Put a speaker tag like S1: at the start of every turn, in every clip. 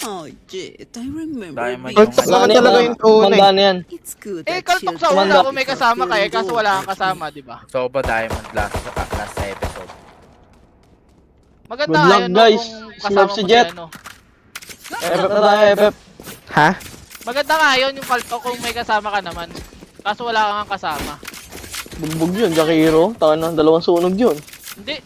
S1: Oh, Jet, I remember
S2: Diamond
S1: being
S2: yung
S3: Wala
S2: ano.
S3: naman talaga yung una eh.
S4: Tumanda na yan.
S1: It's good
S5: Eh,
S1: that
S5: kaltok sa
S1: children
S5: una
S4: Tumanda.
S5: kung may
S1: are
S5: kasama ka eh,
S1: feeling
S5: kaso
S1: old
S5: wala kang
S1: like
S5: kasama,
S1: me.
S5: di ba?
S2: Soba Diamond last sa episode.
S5: Maganda
S4: Good
S5: nga
S4: luck,
S5: yun, no,
S4: guys.
S5: kung
S4: Smurf
S5: kasama
S4: si
S5: mo
S4: Jet.
S5: si ano.
S4: FF na tayo, FF.
S3: Ha?
S5: Maganda nga yun yung kaltok kung may kasama ka naman. Kaso wala kang kasama.
S4: Bugbog yun, Jakiro. Taka na, dalawang sunog yun.
S5: Hindi.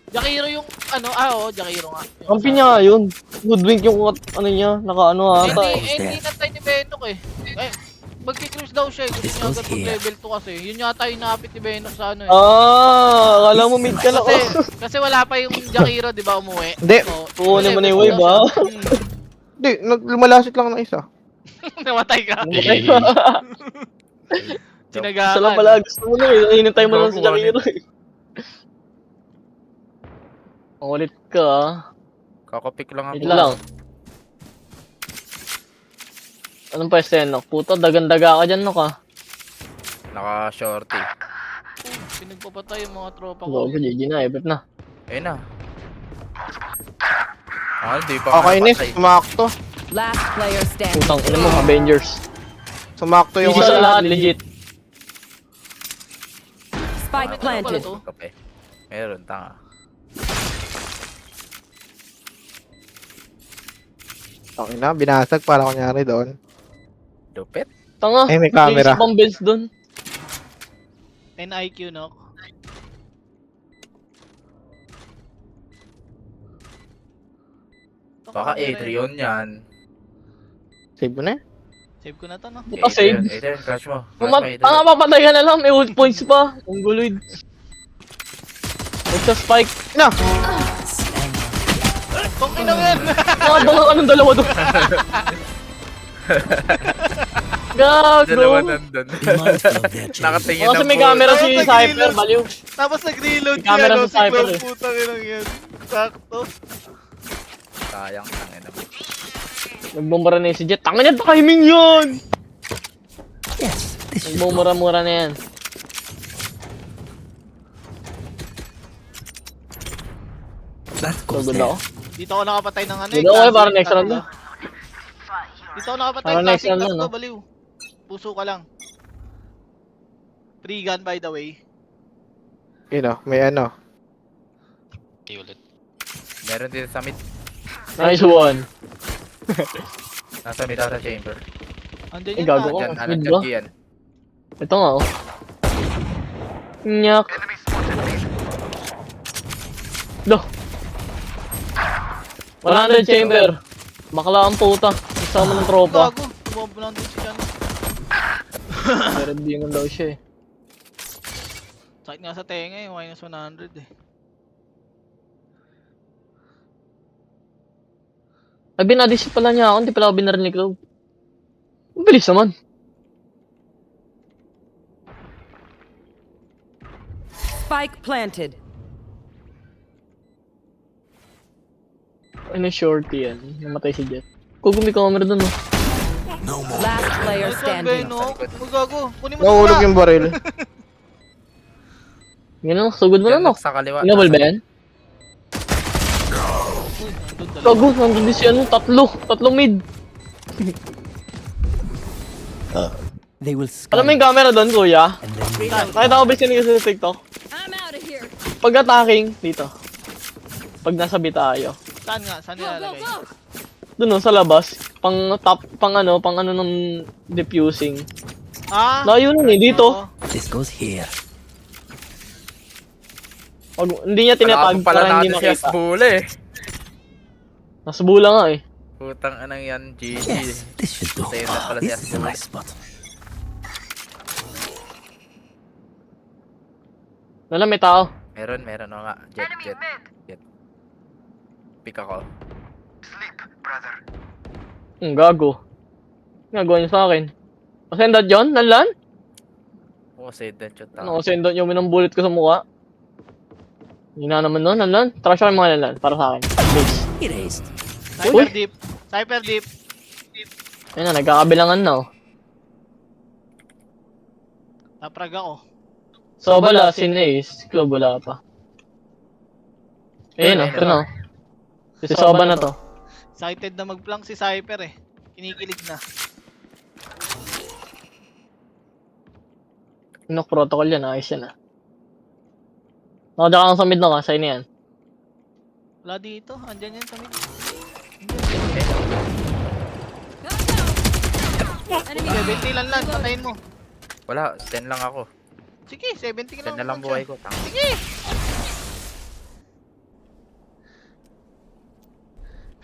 S5: Jakiro yung ano, oo, Jakiro nga. Yung
S4: Kampi
S5: kasama.
S4: niya nga yun. Hoodwink yung ano niya, naka-ano ata eh.
S5: Hindi natay ni Benok eh. Eh, magki-cruise daw siya eh. Gusto niya agad mag-level 2 kasi. Yun yata yung napit ni Benok sa ano eh.
S4: Akala mo mid ka na.
S5: Kasi wala pa yung Jakiro, di ba, umuwi?
S3: Hindi.
S5: So,
S4: Kukunin mo na yung
S5: level
S4: wave,
S5: daw
S4: ah.
S5: siya.
S3: Hindi, lumalasit lang ng isa.
S5: Namatay ka.
S4: Namatay ka.
S5: Sinagaan.
S4: Isa lang pala, gusto mo na eh. Hinintay mo lang si Jakiro eh. Ang ulit ka ah.
S2: Kakapik lang ako.
S4: Wait lang. Anong pwesto yan, Nok? Puto, dagan-daga ka dyan, Nok ah.
S2: Naka-shorty.
S5: Pinagpapatay yung mga tropa ko.
S4: Gogo, GG na, FF na.
S2: Ayun na. Hindi pa
S3: Okay, Nis.
S2: napatay.
S3: Sumakto.
S1: Last player standing.
S4: Putang ina mo, Avengers.
S3: Sumakto yung
S4: Easy sa
S3: ano.
S4: lahat, legit.
S1: Spike
S5: Ano pala
S1: planted.
S5: to?
S2: Kape. Meron, tanga.
S3: Tangina, binasag para kunyari doon.
S2: Lupit.
S4: Tanga,
S3: Eh, may camera.
S4: Isa pang bells dun.
S5: NIQ, no?
S2: Baka Adrian yan.
S3: Save mo na.
S5: Save ko na to, no?
S4: Puta, save.
S2: Adrian, crush mo. Crush mo,
S4: Tanga,
S2: Adrian.
S4: papatay ka na lang, may ult points pa. Ang guloy. Huwag sa spike.
S3: Na!
S5: Kung inang yan!
S4: Nakabanga ka ng dalawa doon.
S2: Dalawa
S4: Gago.
S2: nandun. Nakatingin
S4: Kasi
S2: ng
S4: may
S2: bull.
S4: camera si
S5: Tapos
S4: Cypher,
S5: nag-reload.
S4: baliw.
S5: Tapos nag-reload
S4: May camera
S5: siya, no?
S4: sa Cypher,
S5: Cloud,
S4: eh.
S5: putang inang yan. Sakto.
S2: Sayang, tangina mo.
S4: Nagmumura na yun si Jet. Tanga niya, timing yun! Nagmumura-mura na yan. So good ako.
S5: Dito ako nakapatay ng ano
S4: Dito ako eh, parang next round na.
S5: Dito ako nakapatay
S4: Parang
S5: ng
S4: next
S5: classic
S4: round na,
S5: tatlo,
S4: no?
S5: baliw. Puso ka lang. Free gun, by the way.
S3: Yun o, may ano.
S2: Meron dito sa mid.
S4: Nice one.
S2: Nasa mid sa chamber.
S5: Andyan
S4: Eh,
S5: yun
S4: gago
S5: na.
S4: ko.
S2: Diyan, ano,
S4: Mid
S2: dyan,
S4: ba?
S2: Gian.
S4: Ito nga oh. Nyak. Loh. 100 chamber. Bakla ang puta. Kasama ng tropa.
S5: Gago. Tumabo lang din si Chan.
S4: Meron din daw siya eh.
S5: Sakit nga sa tenga eh. Minus 100 eh.
S4: Ay, binadisip pala niya ako. Hindi pala ako binarinig daw. Ang bilis naman.
S1: Spike planted.
S4: Ano shorty yan? Namatay si Jet. Kugumi camera dun oh.
S1: Last player
S5: Nice one,
S1: standing.
S5: Beno. Oh, gago. Kunin mo
S3: Nahulog
S5: na.
S3: yung baril.
S4: Yan oh, sugod mo na
S2: Dyan,
S4: no.
S2: sa kaliwa.
S4: Inable ba yan?
S5: Uy, nandun dalawa.
S4: Gago, nandun din si ano, tatlong mid.
S6: They will
S4: Alam mo
S6: scan
S4: yung camera doon, kuya?
S6: and then
S4: Nakita ko ba yung sa TikTok?
S1: I'm out of here.
S4: Pag attacking, dito. Pag nasa B tayo.
S5: Saan nga? Saan nilalagay?
S4: Doon oh, sa labas. Pang top, pang ano ng diffusing.
S5: Ah!
S4: Layo nun eh, dito.
S5: Oo.
S6: this goes here.
S4: Pag, hindi niya tinatag
S2: Pala
S4: para hindi
S2: natin si
S4: makita.
S2: Asbula eh.
S4: Nasa bula nga eh.
S2: Putang anang yan, GG.
S6: Yes, this should do.
S2: Save na pala si
S6: This is a
S2: Asbula.
S6: nice spot.
S4: Wala, may tao.
S2: Meron o nga. Jet. Pick ako.
S4: Gago. Gagawa niya sa akin. Kasendat yun? Nanlan?
S2: Oo, save that shot.
S4: Ano, kasendat yung minang-bullet ko sa mukha. Hindi na naman nun, nanlan. Tara siya yung mga nanlan, para sa akin. Please.
S6: Erased.
S5: Cypher
S4: Uy!
S5: deep. Cypher deep.
S4: Ayun na, nagkakabilangan na oh.
S5: Naprag ako.
S4: So, wala, si Ace. Club wala pa. Ayun oh, ito na oh. Si Soba na to.
S5: Excited na mag-plank si Cypher eh. Kinikilig na.
S4: Knock protocol yan, ayos yan ah. Nakadya ka lang sa mid na ka, sa'yo na yan.
S5: Wala dito. Andyan yan sa mid.
S1: Enemy
S5: 70 lang lang. Patayin mo.
S2: Wala, 10 lang ako.
S5: Sige, 70 ka
S2: 10 na lang
S5: siya.
S2: buhay ko. Tang.
S5: Sige!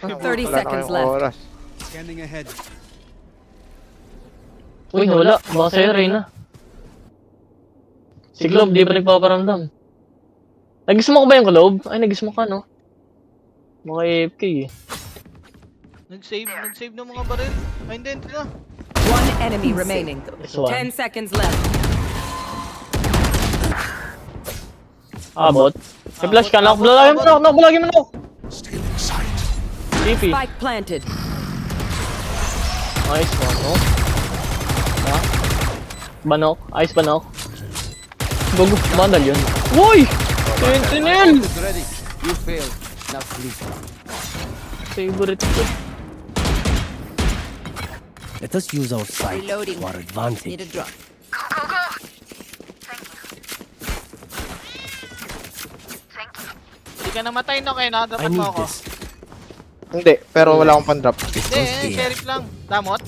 S1: 30
S3: Wala na
S1: seconds
S3: kayong
S1: left.
S3: oras.
S6: Scanning ahead.
S4: Uy, wala. Baka sa'yo, Reyna. Si Globe, di pa nagpaparamdam. Nag-smoke ba yung Globe? Ay, nag-smoke ka, no? Mga AFK eh.
S5: Nag-save ng mga baril. Ay, hindi na.
S1: One enemy remaining.
S4: This one.
S1: 10 seconds left.
S4: Abot. May flash ka, knock. Balagin mo, knock. Balagin mo, knock. TP.
S1: Spike planted.
S4: Nice one, no? Ha? Banok. Ice banok. Gogo. Bandal yun. Uy! Sentinel!
S6: Is ready. You failed. Now sleep.
S4: Favorite ko.
S6: Let us use our sight
S1: Reloading.
S6: to our advantage.
S1: Need a drop.
S5: Hindi ka namatay no kayo.
S6: I
S5: Nadapat mo
S6: need
S5: ako.
S6: this.
S3: Hindi, pero wala akong pan-drop.
S6: This
S5: Hindi,
S6: goes here.
S5: sheriff lang. Damot.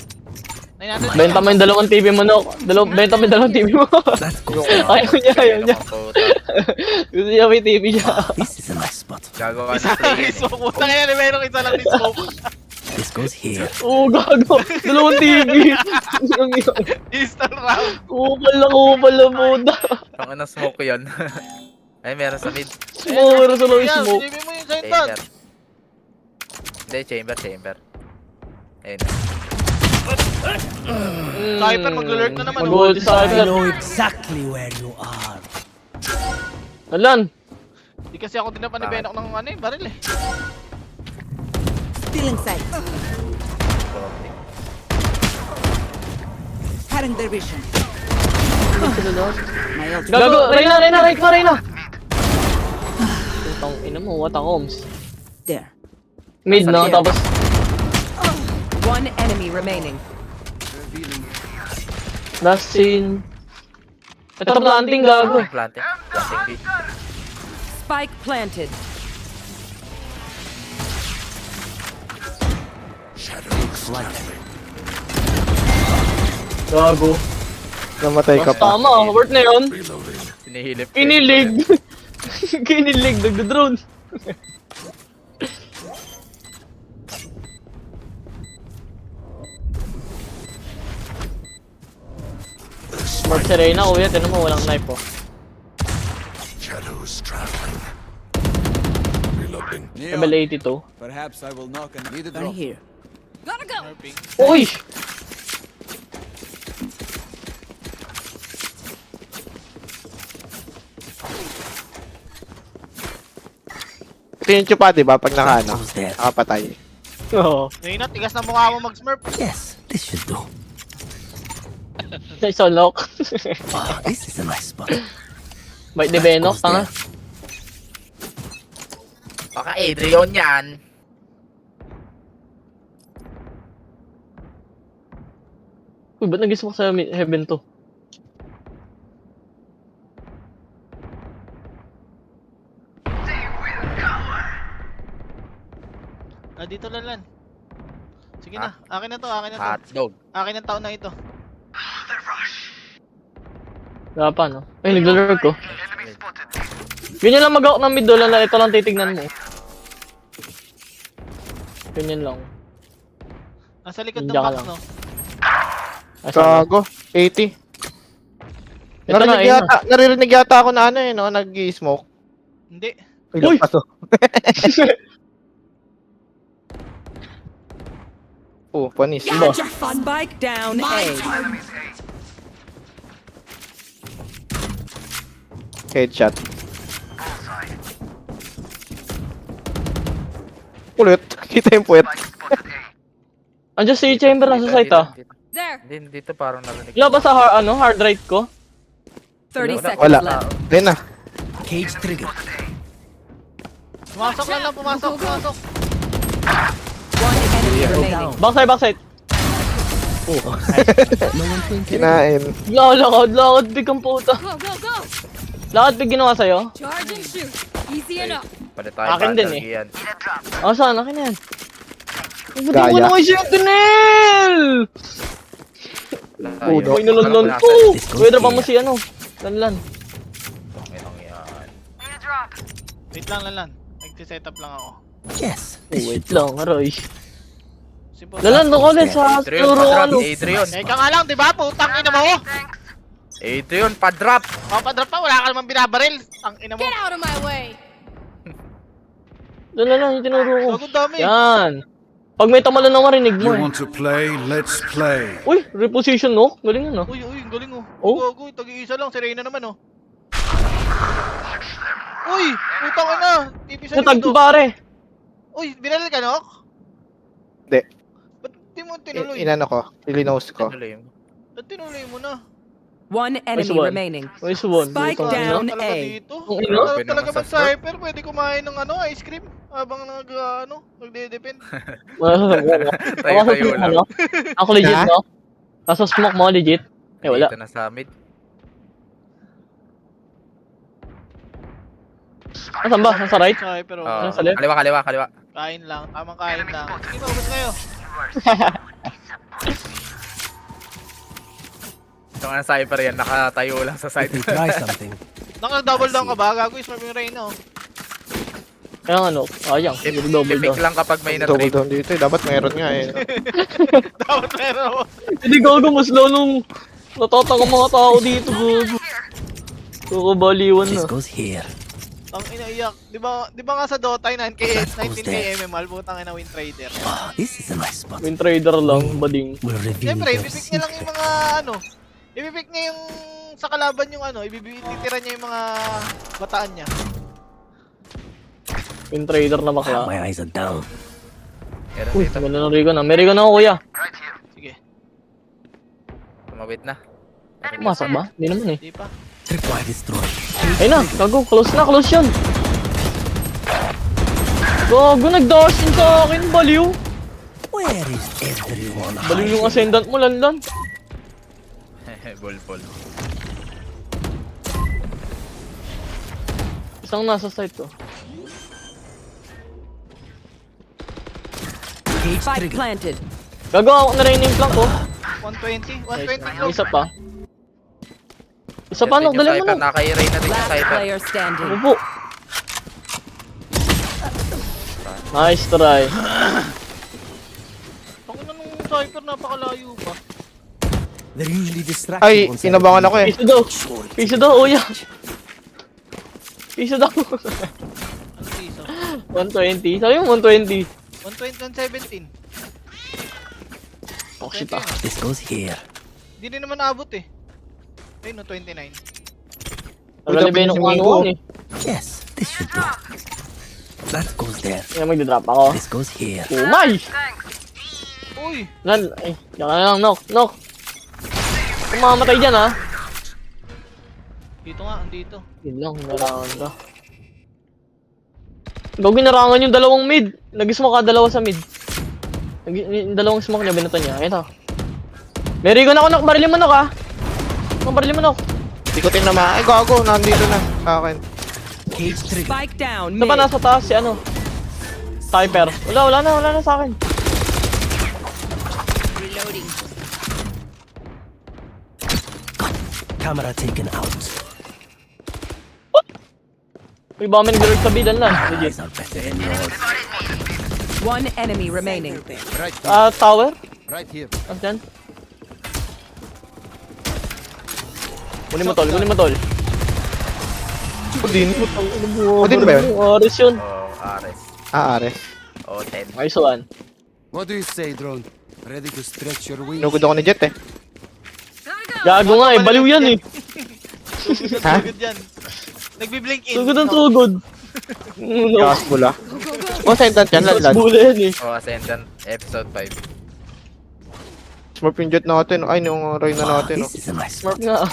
S5: 900
S4: Benta mo yung dalawang TV mo, no? Benta mo yung dalawang TV mo.
S6: That goes
S4: Ayaw niya, ayaw niya. Gusto niya may TV niya.
S6: This is a nice spot.
S2: Gago ka
S5: Isa
S2: na
S5: lang
S2: play.
S5: yung smoke. Puta kaya meron isa lang yung smoke.
S6: This goes here.
S4: Oo, gago. Dalawang TV. Ang yun.
S5: Instant round.
S4: Kupal na muna.
S2: Ang ano smoke ko yun. Ay, meron sa mid.
S4: Smoke, sa low
S5: Yan,
S4: smoke.
S5: sinipin mo yung sentan.
S2: Chamber. Hindi, chamber. Ayun.
S5: Cypher, mag-alert na naman.
S4: Mag-ulti sa
S6: I
S4: akin.
S6: know exactly where you are.
S4: Nalan.
S5: Di kasi ako tinapan ni Benok ng ano eh, baril eh.
S7: Still in sight. Cutting their vision. My ult.
S4: Gago, Reyna. Putang ina mo, what a homes.
S7: There.
S4: Mid, no? Tapos,
S1: One enemy remaining.
S4: last scene. Ito planting, gago.
S2: Planting B.
S1: Spike planted.
S4: Gago.
S3: Namatay ka
S4: Mas
S3: pa.
S4: tama, worth na yun.
S2: Sinihilip ko.
S4: Kinilig. Kinilig, nagda-drone. Smart si Reyna, kuya. Tinan mo, walang knife, oh.
S8: Shadows traveling. Reloading.
S4: Level 82.
S6: Perhaps I will knock and need a
S7: Right here.
S1: Gotta go.
S4: Uy!
S3: Ito yung chupa, di ba? Pag nakaano,
S6: Goes there.
S3: nakapatay.
S4: Oo.
S5: Ngayon na, tigas na mukha mo mag-smurf.
S6: Yes, this should do.
S4: Nice unlock.
S6: Ah, this is a nice spot.
S4: Bait ni Benok, tanga.
S2: Baka Adrian yan.
S4: Uy, ba't nag-smoke sa heaven to?
S5: Ah, dito lalan. Sige na, akin na to.
S2: Hotdog.
S5: Akin ang taon na ito.
S4: Wala pa, no? Ay, naglalurk ko. Ganyan lang mag-out ng mid doon, ito lang titignan mo. Ganyan lang.
S5: Nasa likod ng
S4: Diyan ka
S5: box,
S4: lang.
S5: no?
S4: Asa na?
S3: Gago, 80.
S4: Ito na, ayun na.
S3: Naririnig yata ako na ano eh, no? Nag-smoke.
S5: Hindi.
S4: Uy!
S3: Paso. Oh, panis.
S4: Iba.
S1: Spike down A.
S3: Headshot. Ulit. Kita yung puwet.
S4: Andiyan si Chamber nasa site, ah.
S1: There.
S2: Hindi, dito parang narinig.
S4: Wala ba sa hard right ko?
S1: 30 seconds
S3: Wala.
S1: left.
S3: Ayun na.
S6: Cage trigger.
S5: Pumasok lang, pumasok.
S1: One remaining.
S4: Backside.
S6: No one to encourage.
S3: Kinain.
S4: Lakad, big ang puta.
S1: Go, go, go!
S4: Lakad big ginawa sa'yo?
S1: Charge and shoot. Easy enough.
S2: Pwede tayo
S4: Akin din
S2: battle yan.
S4: Saan? Akin yan. Hindi
S3: Kaya.
S4: ko na kay Sentinel!
S2: Tayo.
S4: May nalanlan
S2: Wala
S4: ko!
S6: This goes
S4: Pwede pa mo
S6: here.
S4: si ano? Lanlan.
S2: Tangina yan.
S5: Wait lang, Lalan. Nag-set up lang ako.
S6: Yes, this
S4: Wait
S6: should do.
S4: lang, aroy.
S5: Simple.
S4: Lalan, doon ko ulit sa
S2: Adrian,
S4: turo
S2: pa-drop.
S4: ano.
S2: Adrian.
S5: Teka nga lang, di ba? Putang ina mo!
S2: Adrian, pa-drop.
S5: Papadrop pa, wala ka naman binabaril. Ang ina mo.
S1: Get out of my way!
S4: Doon lang, yung tinuro ko.
S5: Bagong dami.
S4: Yan. Pag may tamalan na marinig mo
S8: You
S4: eh.
S8: want to play? Let's play.
S4: Uy, reposition no? Galing yun ah.
S5: Uy, ang galing oh.
S4: Oh?
S5: Gago, tag-iisa lang. Si Reyna naman oh. Uy, putang ina. TV sa
S4: Natag
S5: likod
S4: ko
S5: oh.
S4: pare.
S5: Uy, binalil ka, Nok?
S3: Hindi.
S5: Ba't di mo tinuloy?
S3: Inano ko. Pilinos ko.
S2: Tuloy mo.
S5: Ba't tinuloy mo na?
S1: One enemy
S4: one.
S1: remaining.
S4: Uy, suwon.
S1: Spike
S4: Putang ina.
S1: down.
S5: Talaga
S1: A.
S5: dito.
S4: Ang ina.
S5: Talaga
S2: Grabe naman sa
S5: mag-cyper. Pwede kumain ng ano, ice cream. Habang nagde-depend.
S2: Tayo lang.
S4: Ako legit
S3: Ha?
S4: no? Nasa smoke mo legit? Eh wala.
S2: Dito na sa mid.
S4: Nasaan ba? Nasa right?
S5: Cyper oh.
S2: Oh,
S4: Sa left?
S2: kaliwa.
S5: Kain lang. Tamang kain lang. Sige, maubos kayo.
S2: Ito nga cyper yan, nakatayo lang sa side.
S6: If we try something,
S5: Naka-double down ka ba? Gago, ismap yung Reyna oh.
S4: Kaya ano, ayang, double
S2: Tipik
S4: down.
S2: lang kapag may
S3: Double
S2: na-trade.
S3: down dito eh. Dapat mayroon nga eh.
S5: Dapat meron ako.
S4: Hindi gago, mas nung natatang ang mga tao dito, gago. Kukabaliwan
S6: this
S4: na.
S6: goes here.
S5: Ang inaiyak. Di ba nga sa Dota 19k MMR, putang ina win trader.
S6: Oh, this is a nice spot.
S4: Win trader lang, bading.
S6: We'll reveal
S5: Siyempre,
S6: your
S5: ibibig niya lang yung
S6: secret.
S5: mga ano. Ibibig niya yung sa kalaban yung ano, titira niya yung mga bataan niya.
S4: Win trader na bakla.
S6: My eyes are down.
S2: Meron
S4: Uy,
S2: dito.
S4: ganda ng Rico na. May Rico na ako, kuya.
S5: Sige,
S2: Tumawit na.
S4: Masak ba? Hindi naman eh.
S5: di pa.
S6: Tripwire destroyed.
S4: Ayun na, gago. Close yun. Gago, nag-dash in sa akin. Baliw.
S6: Where is everyone
S4: Baliw yung
S6: hiding?
S4: ascendant mo, lanlan.
S2: Bol.
S4: Isang nasa site ko.
S6: Cage
S1: Spike
S6: trigger.
S1: planted.
S4: Gago, ako na rin yung flank ko.
S5: 120
S4: May
S5: close.
S4: isa pa. Isa pa, no? Dali mo na.
S2: Naka-array na din yung
S1: Last
S2: cyper.
S1: player standing.
S4: Upo. Nice try.
S5: Ako na nung cyper, napakalayo pa.
S6: They're usually distracted
S3: Ay,
S6: once I
S3: inabangan ako eh.
S4: Piso daw. Piso daw, uya. Piso daw.
S5: Ano piso?
S4: 120. Sabi mo 120.
S5: 120, 117.
S4: Oh, shit ah.
S6: This goes here.
S5: Hindi rin naman naabot eh. Ayun no, 29.
S4: Nagalibay nung ano ko eh.
S6: Yes, this should do. That goes there.
S4: Kaya magdadrop ako.
S6: This goes here.
S4: Umay!
S5: Uy!
S4: Lan, ay, diyan ka na lang, knock. Kung mamamatay dyan ha.
S5: Dito nga, andito.
S4: Yun lang, narangan ka. Gawin narangan yung dalawang mid. Nag-smoke ka dalawa sa mid. Yung dalawang smoke niya, binata niya. Ito. May Rico na ako, knock. Barilin mo, knock ha. Barilin mo, knock.
S3: Hindi ko tinama. Ay, gago. Nandito na. Sa akin.
S6: Cage trigger.
S1: Spike down.
S4: Ito pa
S1: Mid.
S4: nasa taas si ano. Cyper. Wala na sa akin.
S1: Reloading.
S6: Camera taken out.
S4: May baka may nag-alert sa bidan lang. Legit.
S6: Eyes are better than yours.
S1: One enemy remaining.
S8: Right here.
S4: Tower.
S8: Right here.
S4: Andyan. Kunin mo tol.
S3: Odin.
S4: Odin
S3: ba yun?
S4: Ares yun.
S2: Oh, Ares.
S3: Ares.
S2: Oh, 10.
S4: Nice one.
S8: What do you say, drone? Ready to stretch your wings?
S3: Nugod ako ni Jet eh.
S4: Gago nga eh. Baliw yan eh.
S3: Ha?
S5: Sugod yan. Nagbi-blink in.
S4: Sugod ang sugod.
S3: Kakas mula. O, sentence yan. Ladlad.
S4: Bula yan eh.
S2: Oh, Ascendant, episode 5.
S3: Smurf yung Jet natin. Ay, yung Reyna
S6: Oh,
S3: natin.
S6: this is a nice spot.
S4: Smart nga.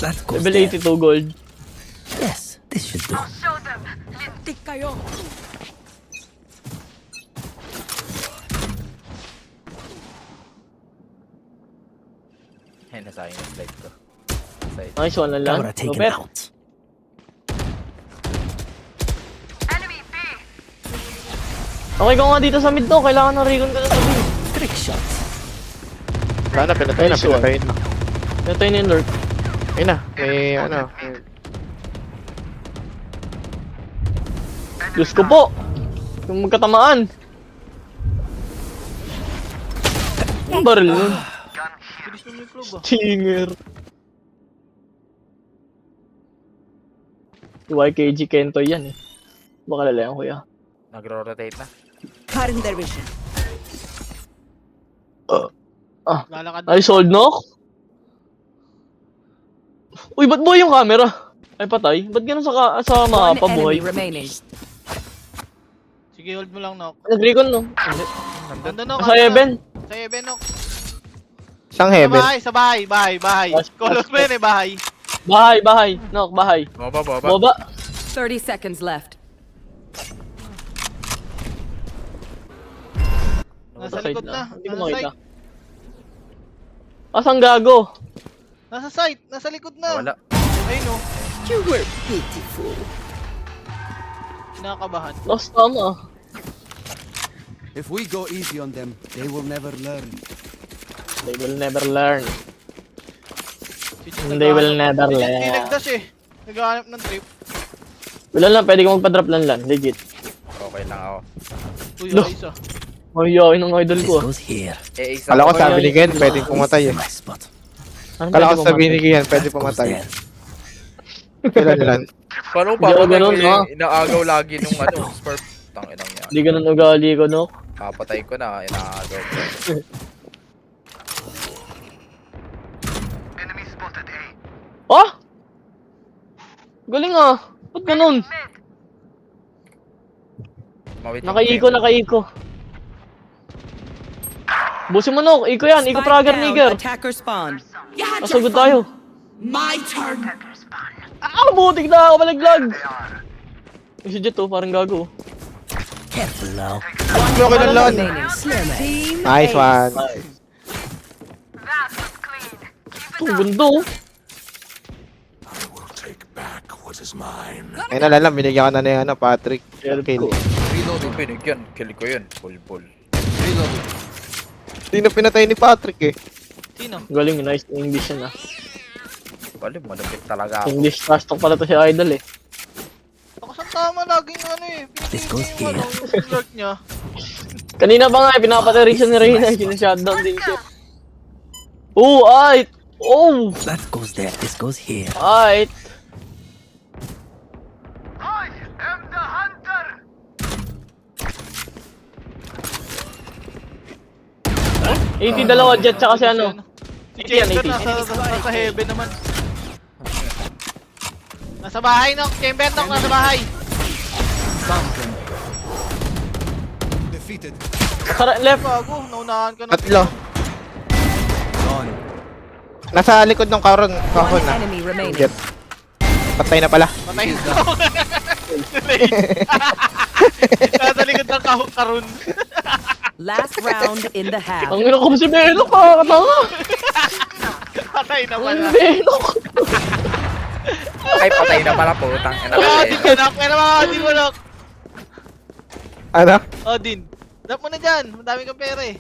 S6: That goes
S4: Level
S6: there.
S4: 82 gold.
S6: Yes, this should do.
S2: Ay, nasayang yung slide ko. Side.
S4: Nice one na lang.
S6: Camera taken
S4: Lupet.
S6: out.
S4: Okay ko nga dito sa mid to. Kailangan ng recon ka na sa mid.
S6: Trick shots.
S3: Wala na, pinatay na,
S4: Nice one.
S3: pinatay na.
S4: Ito tayo na yung lurk.
S3: Ayun na, may ano.
S4: Diyos ko po. Yung magkatamaan. Ang baril nun.
S5: Bilis mo yung club ah.
S4: Stinger. YKG Kento yan eh. Baka lalayan ko yan.
S2: Nagro-rotate na.
S7: Cutting their vision.
S5: Lalakad
S4: Ay, sold knock? Uy, ba't buhay yung camera? Ay, patay. Ba't ganun sa
S1: One
S4: mapa buhay?
S1: enemy remaining.
S5: Sige, hold mo lang, Nok.
S4: Nag-recon no?
S5: Nandun, Nok.
S4: Sa Heaven.
S5: Sa Heaven, Nok.
S3: Isang
S5: Sa
S3: heaven.
S5: bahay, sa bahay, bahay, bahay. Close mo yun eh, bahay.
S4: Bahay, bahay. Nok, bahay.
S2: Boba, boba.
S4: Boba.
S1: 30 seconds left.
S5: Nasa
S4: Side
S5: likod na.
S4: Hindi ko
S5: Nasa
S4: makita.
S5: side.
S4: Asang gago?
S5: Nasa side. Nasa likod na.
S2: Wala.
S5: Ayun, oh.
S7: You were pitiful.
S5: Kinakabahan.
S4: Lost tama.
S8: If we go easy on them, they will never learn.
S4: They will never learn.
S5: Si Jin
S4: They will
S5: naghahanap-
S4: never
S5: Si Jin
S4: learn.
S5: tinagdas eh. Naghahanap ng trip.
S4: Wala lang, pwede ka magpa-drop lang. Legit.
S2: Okay lang ako.
S5: Uy,
S4: No.
S5: ayos ah.
S4: Mahihain ng idol
S6: This
S4: ko.
S6: goes here.
S2: Isa
S3: Kala ko
S2: ako
S3: sabi
S2: yun.
S3: ni Ken, pwedeng pumatay eh.
S6: My spot.
S4: Ano
S3: Kala ko
S4: pwede
S3: sabi ni
S4: pumatay?
S3: Kian, pwede
S6: That goes
S3: pumatay.
S6: there.
S3: Kailan lan?
S2: Paano
S4: Hindi ako
S2: papatay ko
S4: ganun,
S2: yung
S4: ha?
S2: inaagaw lagi nung ano, spurp. Tanginang niya.
S4: Hindi ganun ugali ko, no?
S2: Papatay ko na, inaagaw ko.
S4: Ah! Galing ah! Ba't ganun?
S2: Mawit yung
S4: Nakaiko,
S2: tempo.
S4: nakaiko. Busin mo, no? Iko yan. Iko
S1: Spike
S4: Prager,
S1: down.
S4: nigger.
S1: Attacker spawn.
S4: Nasugod tayo.
S7: My turn.
S4: Ah! Butik na ako malaglag! Yung si Jet, oh. Parang gago.
S6: Careful now.
S3: Block
S1: One
S3: ng lan.
S1: remaining. Team
S3: Nice
S1: ace.
S3: one.
S4: Ito, ang ganda, oh.
S3: Ayun na lang, binigyan ka na ni ano, Patrick.
S4: Help
S3: Kill.
S4: ko.
S2: Yung binigyan, kill ko yun. Full.
S3: Hindi na pinatay ni Patrick eh.
S5: Sino?
S4: Galing, nice English yan, ah.
S2: Bali, malapit talaga ako.
S4: English fast talk pala to si Idol, eh.
S5: Ako sa tama laging ano eh.
S6: This goes
S5: Pinipili yung ano, yung lurk niya.
S4: Kanina pa nga, pinapatay siya ni Reyna. Sinashutdown din siya. Oh, ay! Oh!
S6: That goes there. This goes here.
S4: Ay! I 82 jet tsaka si ano.
S5: Si
S4: Yan,
S5: Chamber
S4: 80.
S5: nasa heaven naman. Nasa bahay, Nok. Chamber, Nok. Nasa bahay.
S8: Defeated.
S4: Sara left.
S5: Bago, naunahan ka na.
S3: Tatlo.
S8: Gone.
S3: Nasa likod ng kahon
S1: One
S3: na.
S1: enemy remaining.
S3: Jet. Patay na pala.
S5: Patay na. Nasa likod ng karun.
S1: Last round in the half.
S4: Ang ina ko si Benok, kakatanga.
S5: Patay na pala.
S4: Ang Benok.
S2: Ay, patay na pala po. Tangina
S5: Odin
S2: ka
S5: ka, Nok. Pero mga Odin mo, Nok.
S3: Ano?
S5: Odin. Drop mo na dyan. Madami kang pera eh.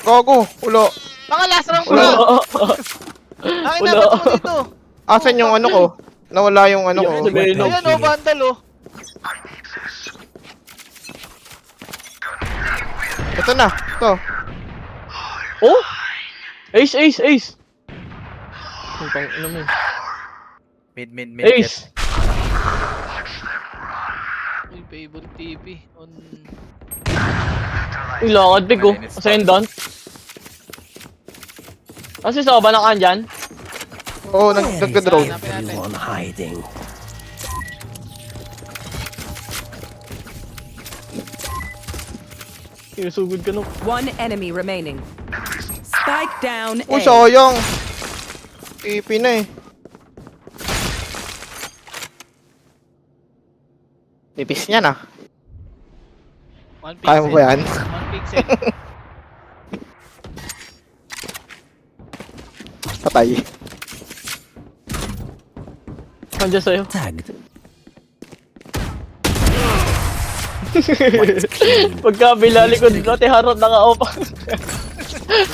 S3: Gogo, ulo.
S5: Mga last round ko
S3: Ulo.
S5: na. Akin na,
S4: Ulo.
S5: ba't mo dito?
S3: Asan yung ano ko? Nawala yung ano ko.
S4: Yung si Benok.
S5: Ayan o, vandal oh.
S3: Ito na. Ito.
S4: Oh! Ace, ace, ace. Ang tang ina mo.
S2: Mid.
S4: Ace.
S5: Uy, favorite TV. On...
S4: Uy, lakad big oh. Asayin doon. Kasi sa ba na kan dyan?
S3: Oo,
S6: Where is
S3: nagka-drone.
S6: everyone hiding?
S4: Sinusugod ka no.
S1: One enemy remaining. Spike down
S3: Uy,
S1: A.
S3: sayang. Ipi na eh. Nipis niya na.
S5: One
S3: Kaya mo ba yan?
S5: One pixel.
S3: Patay.
S4: Nandiyan sa'yo.
S6: Tagged.
S4: Pagkabila, likod dati harap naka-off.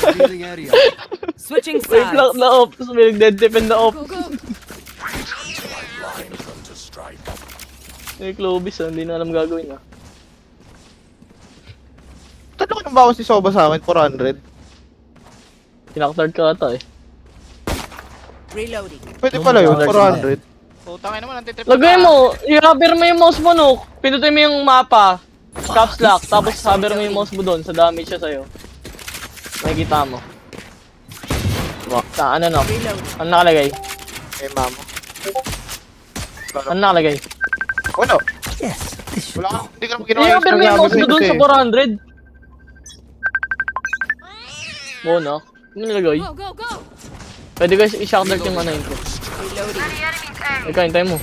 S8: Revealing area.
S1: Switching
S4: Wait lang
S1: sides.
S4: na off, tapos may nag-dead-depend na off. Eh, Clovis hindi na alam gagawin ah.
S3: Tanong yung bawas si Soba sa akin, 400.
S4: Kinaktard ka ata eh.
S7: Reloading.
S3: Pwede pala yun, 400.
S5: Putang ina naman, antitrip.
S4: Lagay mo, i-hover mo yung mouse mo no. Pinutin mo yung mapa. Caps lock, tapos hover mo yung mouse mo doon sa damage siya sa'yo. Makikita mo. Sa ano no? Ano nakalagay?
S3: Eh, mama.
S4: Ano nakalagay?
S3: Ano?
S6: Yes, this should
S3: Wala ka,
S6: do.
S3: hindi ka naman ginawa
S4: I-hover mo yung mouse mo doon sa 400. Oo no? Ano nilagay? Pwede guys i-shock dart yung ano yun ko. Ikaw, hintay mo.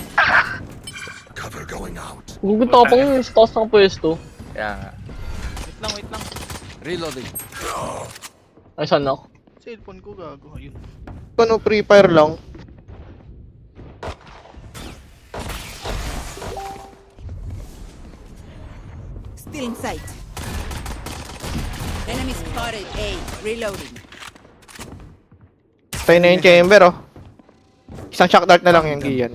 S6: Cover going out.
S4: Gugutapang yung status ng pwesto.
S2: Kaya nga.
S5: Wait lang.
S8: Reloading.
S4: Ay, saan ako?
S5: Cellphone ko gago. Ayun.
S3: Ano, Free Fire lang.
S7: Still in sight. Enemy spotted A. Reloading.
S3: Tayo na yung chamber, oh. Isang shock dart na lang yung Gian.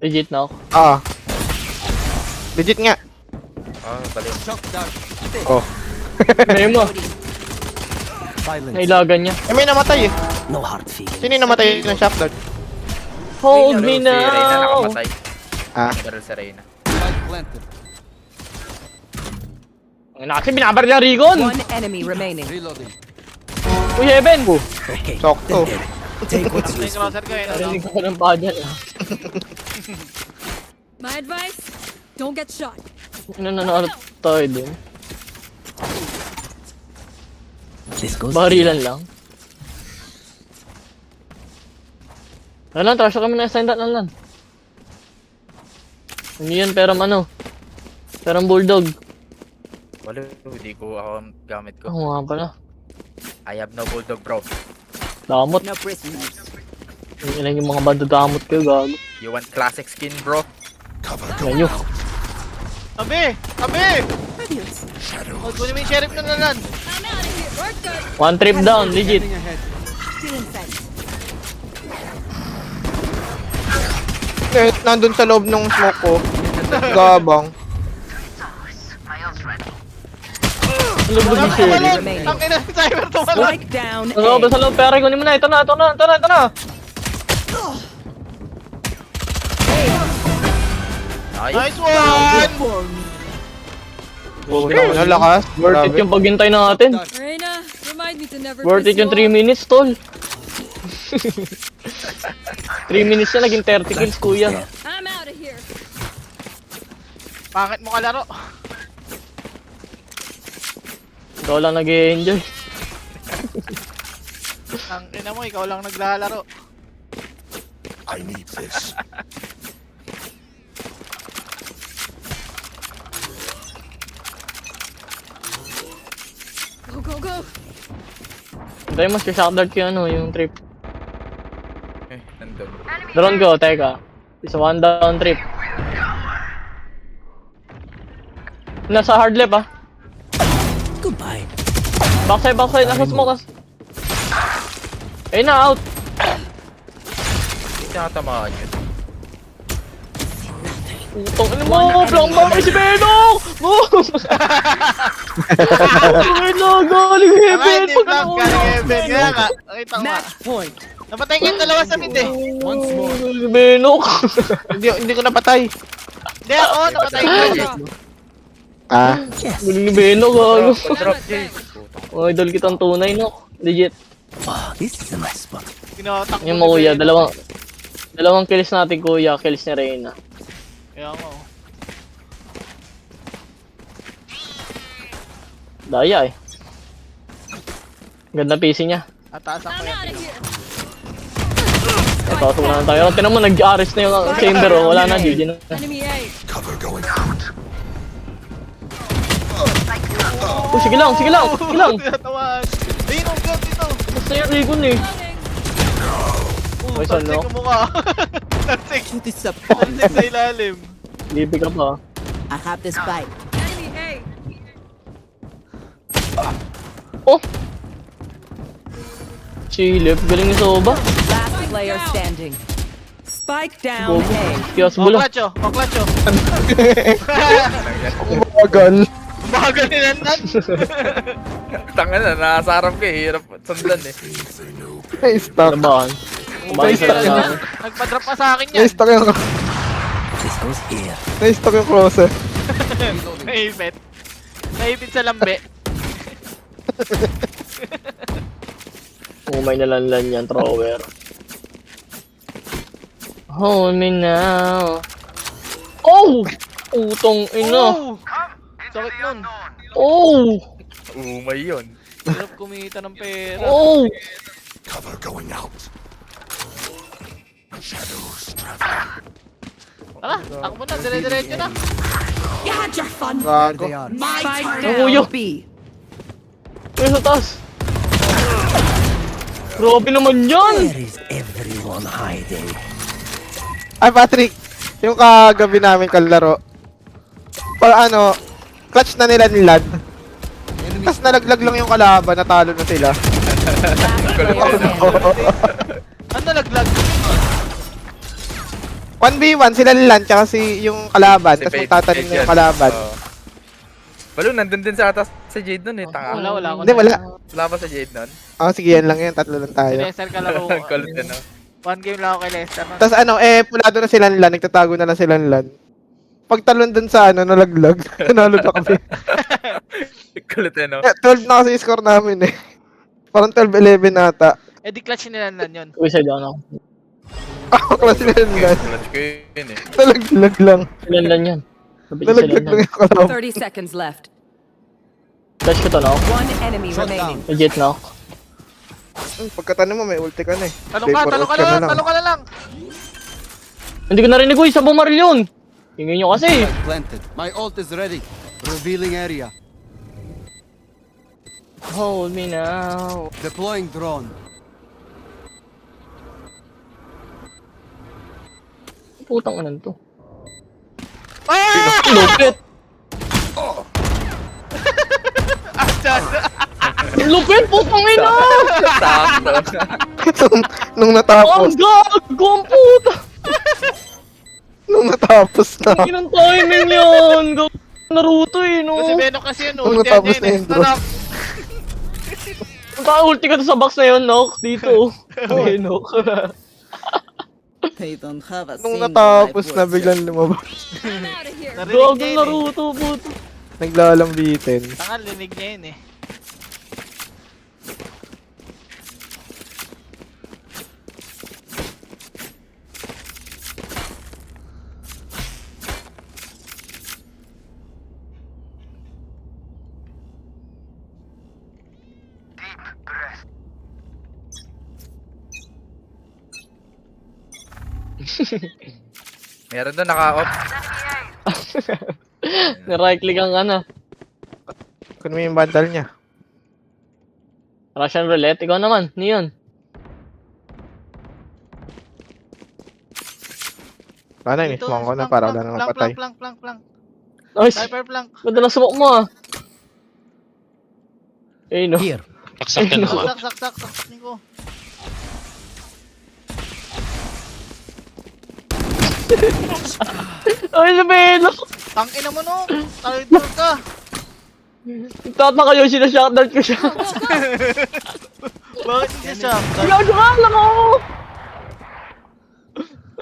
S4: Legit na ako.
S3: Ah. Legit nga.
S2: Oh, bali.
S8: Shock dart.
S3: Oh.
S4: May mo,
S6: Silence.
S4: nailagan niya.
S3: Eh, may namatay eh.
S6: No hard feelings.
S3: Sino yung namatay ng shock dart?
S4: Hold me
S2: Si Reyna
S4: now!
S2: nakamatay.
S3: Ah.
S2: Pero si Reyna.
S8: Spike planted.
S4: Ang nakasi, binabar niya Rigon!
S1: One enemy remaining.
S8: Reloading.
S4: Uy, Heaven!
S6: Okay.
S3: Sakto.
S6: then take what's
S5: May
S6: useful.
S5: crosser ko eh. Ano?
S4: Narinig ako ng paa dyan ah.
S9: My advice, don't get shot.
S4: Ano tayo dun?
S6: This goes.
S4: Barilan lang. Alam, trasyo kami na stand up na lang. Hindi yan, peram ano. Peram bulldog.
S2: Wala, hindi ko ako gamit ko.
S4: Oo nga pala.
S2: I have no bulldog, bro.
S4: Damot.
S7: No prisoners.
S4: Ilan yung mga bandadamot kayo, gago.
S2: You want classic skin, bro?
S4: Yan nyo.
S5: Tabi! Tabi! Huwag mo naman yung sheriff na nalan.
S9: I'm out of here. Work good.
S4: One trip down, legit.
S8: Heading ahead.
S7: Still in sight.
S3: Eh, nandun sa loob ng smoke ko. Gabang.
S4: Lubog yung shell.
S2: Ano?
S5: Ang ina ng cyber to wala.
S1: Spike down
S4: Sa loob,
S1: A.
S4: sa loob, pera ko mo na. Ito na.
S5: Nice one!
S3: Ano, lakas.
S4: Worth it
S3: Grabe.
S4: yung paghintay natin.
S9: Reina, remind me to never
S4: Worth it
S9: piss
S4: yung
S9: you
S4: 3
S9: off.
S4: minutes, tol. 3 minutes na, naging 30 kills, kuya.
S9: I'm out of here.
S5: Pangit mo kalaro.
S4: Ikaw lang nag-enjoy.
S5: Ang ina mo, ikaw lang naglalaro.
S6: I need this.
S9: Go, go, go.
S4: Hintay mo, shock dart ko yung ano, yung trip.
S2: Eh, nandun.
S4: Drone go, teka. Isa one down trip. Nasa hard left ah.
S6: Goodbye.
S4: Backside, nasa smoke. Ayun na, out.
S2: Hindi tinatamaan yun.
S4: Utong ano mo, flank ba kay si Benok! Move! Benok, galing
S5: Tama,
S4: heaven!
S5: hindi vlog ka ni Evan. Kaya nga, nakita ko nga.
S1: Match point.
S5: Napatay kayong dalawa sa mid eh.
S8: Once more.
S4: Si Benok!
S3: Hindi ko napatay.
S5: Hindi ako, napatay ko.
S3: Ah.
S6: Yes.
S4: Galing ni Benok, gago.
S2: Drop, Jay.
S4: Oh, idol kitang tunay, no? Legit.
S6: Oh, this is a nice spot.
S5: Tinatak
S4: Yung mo kuya, dalawang kills natin kuya, kills ni Reyna.
S5: Kaya nga oh.
S4: Daya eh. Ganda PC niya.
S5: Ataasan ko
S9: I'm
S5: yan.
S9: out of here.
S4: Ito, tuna na tayo. Tinan mo, nag-arrest na yung chamber oh. Wala na, GG na.
S9: Enemy A.
S6: Cover going out.
S4: Oh, sige lang.
S5: Tinatawaan. Ayun, ang god dito.
S4: Basta yung Rigon eh. May
S5: Tansik
S4: sano?
S5: ko mukha. Tansik.
S7: You disappoint.
S5: Tansik sa ilalim.
S4: Lipi ka pa.
S7: I have the spike.
S9: Enemy A.
S4: Oh! Chilip, galing ni Soba.
S1: Last player standing. Spike down
S4: Bobo.
S1: A.
S4: Kiyos
S5: O,
S4: bula.
S5: clutch oh. O, clutch oh.
S3: Bagal.
S5: Bagal ni Nandan.
S2: Tanga na, nasa harap ka eh. Hirap sundan eh.
S3: Na-stuck.
S4: Labahan. Labahan sa lang.
S5: Nagpa-drop pa sa akin yan.
S3: Na-stuck yung,
S6: This goes here.
S3: na-stuck yung crosser.
S5: Naipit. Naipit sa lambe.
S4: Umay na lanlan yan, thrower. Hold me now. Oh! Utong ina.
S5: Oh! Sakit nun.
S4: Oh!
S2: Umay yun.
S5: Hirap kumita ng pera.
S4: Oh!
S6: Cover going out.
S5: Tara, takbo na. Dire-diretso na.
S7: You had your fun.
S8: There
S3: Gago.
S8: they are.
S7: My
S1: Spike
S7: turn.
S4: Uyo.
S1: down B.
S4: Ay, sa taas. Grabe naman yan!
S6: Where is everyone hiding?
S3: Ay, Patrick. Yung kagabi namin kalaro. Para ano, clutch na nila nilad. Tapos nalaglag lang yung kalaban, natalo na sila.
S5: Ano nalaglag?
S3: 1v1 sila nilan, tsaka si yung kalaban. Tapos magtatanim na yung kalaban.
S2: Balo, nandun din sa atas si Jade nun eh. Tanga.
S5: Wala ako.
S3: Hindi, wala.
S2: Wala pa sa Jade nun.
S3: Oh, sige, yan lang yan. Tatlo lang
S5: Si
S3: tayo.
S5: Lester kalaro ko.
S2: Kulit din no.
S5: One game lang ako kay Lester. No?
S3: Tapos ano, pulado na sila nilan. Nagtatago na lang sila nilan. Pagtalon dun sa ano, nalaglag. Nanalo na kami.
S2: Kulit din no.
S3: 12 na kasi yung score namin eh. Parang 12-11 nata.
S5: Eh di clutch nila nan yun.
S4: Uy, side ano.
S3: Ako klase nila nilan.
S2: Clutch ko yun eh.
S3: Nalaglag lang.
S4: Lanlan yan. Sabi ko
S3: Nalaglag
S4: sila
S3: lang
S4: yan.
S3: yung kalaban.
S1: 30 seconds left.
S4: Touch ko to, no?
S1: One enemy
S8: Shut
S1: remaining.
S8: down.
S4: Legit, no?
S3: Pagkatanim mo, may ulti ka na eh.
S5: Talong ka, talong ka na lang, talong ka na lang.
S4: Hindi ko narinig, uy, sa bumaril yun! Tingin nyo kasi.
S8: Planted. My ult is ready. Revealing area.
S4: Hold me now.
S8: Deploying drone.
S4: Putang anan to.
S5: Ah!
S4: Lupit! Lupit, putang ina!
S2: Sakto.
S3: nung
S4: Ang
S3: natapos.
S4: gago, ang puta!
S3: Nung natapos na.
S4: Ginang timing yun! Gago, Naruto eh, no?
S5: Kasi Beno kasi yun,
S3: Nung
S5: ulti
S3: natapos
S5: yan
S3: na
S5: eh.
S3: yung drone.
S5: Sarap.
S4: Punta ulti ka to sa box na yun, Nok. Dito. Okay, Nok.
S7: They don't have a
S3: Nung
S7: single
S3: natapos
S7: life
S3: na
S7: worth
S3: biglang lumabas.
S9: I'm out of here.
S5: Narinig
S4: Gago,
S5: niya yun eh.
S4: Naruto, puta.
S3: Naglalambitin.
S5: Tangan, linig niya yun eh.
S2: Meron doon naka-off.
S4: Ni-right click ang ano.
S3: Kung mo yung bandal niya.
S4: Russian roulette, ikaw naman. Niyon.
S3: Paano yun?
S5: Dito,
S3: Ismong ko na
S5: plank,
S3: para
S5: plank,
S3: wala nang
S5: plank,
S3: patay.
S5: plank, plank, plank.
S4: Nice.
S5: Sniper plank.
S4: Ganda na smoke mo ah. Eh, no.
S6: Here.
S5: Sak, sak, sak, sak, ko.
S4: Ay, Beno!
S5: Tangina mo no. Traitor ka.
S4: Tataka yun, sinashotdown ko siya.
S5: Bakit hindi siya?
S4: Gago ka lang ako!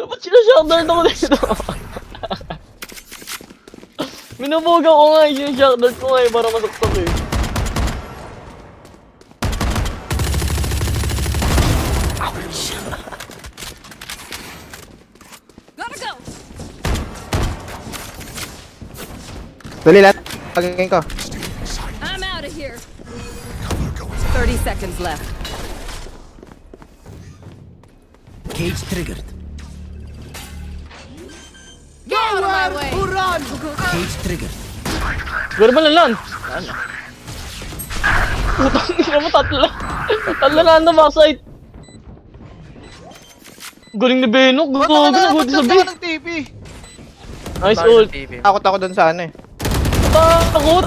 S4: Ba't sinashotdown ako dito? Binubuga ko nga yung shotdown ko nga eh, para masaksak eh.
S9: Gotta go.
S3: Dali lahat. Pagingin ko.
S9: I'm out of here.
S1: 30 seconds left.
S6: Cage triggered.
S9: Get out of my way.
S6: Cage triggered.
S4: Siguro ba lalan? Putang ina mo, tatlo. Tatlo na anda backside. Galing ni Benok.
S5: Ba't
S4: Gago na
S5: ba't
S4: sa
S5: nasa
S4: base.
S5: ka ng TV?
S4: Nice
S2: Bakit
S4: ult.
S2: ang TV?
S3: Takot ako dun sa ano eh.
S4: Takot.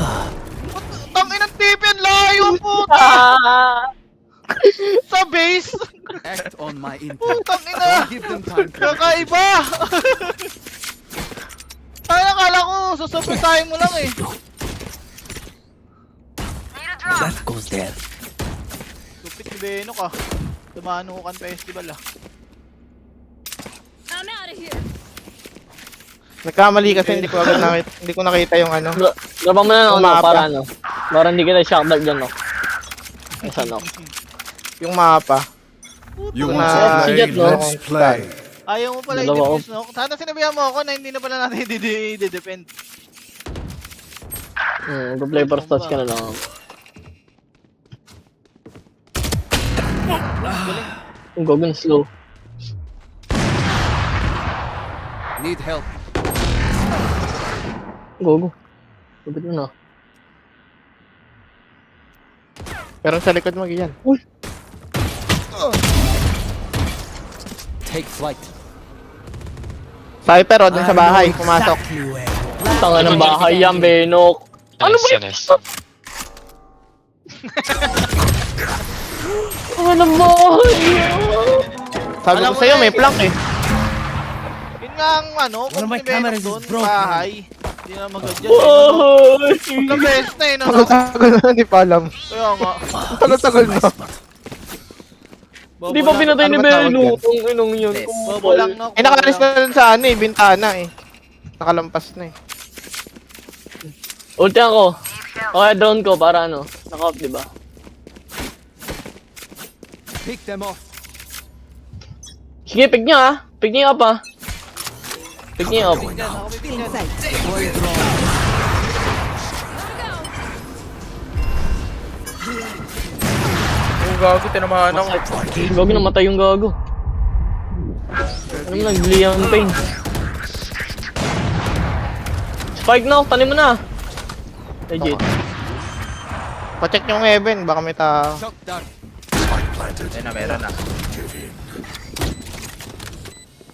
S5: Tangin ng TV, ang layo puta!
S4: Ah.
S5: Sa base!
S8: Act on my intel.
S5: Putang ina!
S8: Don't give them time to
S5: Kakaiba! Ay, nakala ko, sasabihin mo lang eh.
S6: That goes there.
S5: Lupit ni Benok ah. Tumanukan festival ah.
S9: I'm out of here.
S3: Nagkamali kasi hindi ko agad nakita, hindi ko nakita yung ano.
S4: Drapa mo na ano,
S3: Mapa.
S4: para ano. Para hindi kita shock dart dyan, no? Isa, no?
S3: Yung mapa.
S8: You
S3: want to
S4: play? Let's
S8: play.
S5: Ayaw mo pala
S4: Dalawa
S5: i-defuse, no? Sana sinabihan mo ako na hindi na pala natin i-defend.
S4: Mag-play for stats ka na lang. Ang gagawin slow.
S8: Need help.
S4: Gogo. Lupit mo na.
S3: Pero sa likod mo ganyan.
S8: Take flight.
S3: Cyper o dun sa bahay, pumasok.
S4: Tanga ng bahay yan, Benok. Ano ba yun? Tanga ng bahay yan.
S3: Sabi ko sa'yo, may plank eh.
S5: Yun nga ang ano,
S6: One of
S5: kung
S6: my
S5: si Benok
S6: cameras is
S5: doon,
S6: broken.
S5: bahay. Hindi na magandyan.
S4: Bahay.
S5: Pagka-best na eh, no?
S3: Tagal na, hindi pa alam.
S5: Kaya nga.
S3: Tagal na.
S4: Hindi pa pinatay ni
S3: Ano ba tawag
S4: Benok.
S3: yan?
S4: Ang inong yun.
S2: Yes.
S5: Bobo lang, no?
S3: Eh, nakaalis na dun sa ano eh, bintana eh. Nakalampas na eh.
S4: Ulti ako. Okay, drone ko para ano. Naka-off, diba?
S8: Pick them off.
S4: Sige, pick niya ah. Pick niya up ah. Pick niya up.
S5: Dyan, ako may
S7: In
S5: dyan.
S7: sight.
S2: Oh, gago, tinamaan ako.
S4: Gago, namatay yung gago. Ano mo nag-Liam Pain? Spike na, tanim mo na. Legit.
S3: Pacheck yung heaven, baka may tao.
S8: Shock dart.
S2: Ayun na, meron na.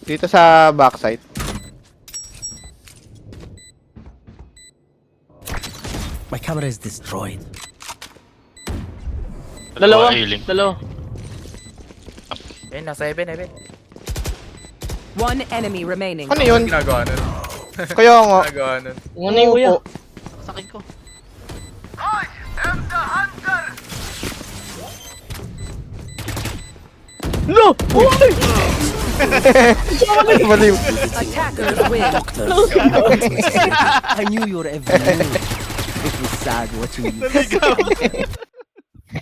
S3: Dito sa backside.
S6: My camera is destroyed.
S4: Dalawa. Dalawa.
S2: Ayun, nasa heaven.
S1: One enemy remaining.
S3: Ano yun?
S2: Ginagawa nun.
S3: Kaya nga.
S2: Ginagawa nun.
S4: Ano yung kuya?
S5: Sakin ko.
S4: No! Uy!
S3: Baliw.
S1: Attackers win.
S6: I knew your every move. It was sad watching you.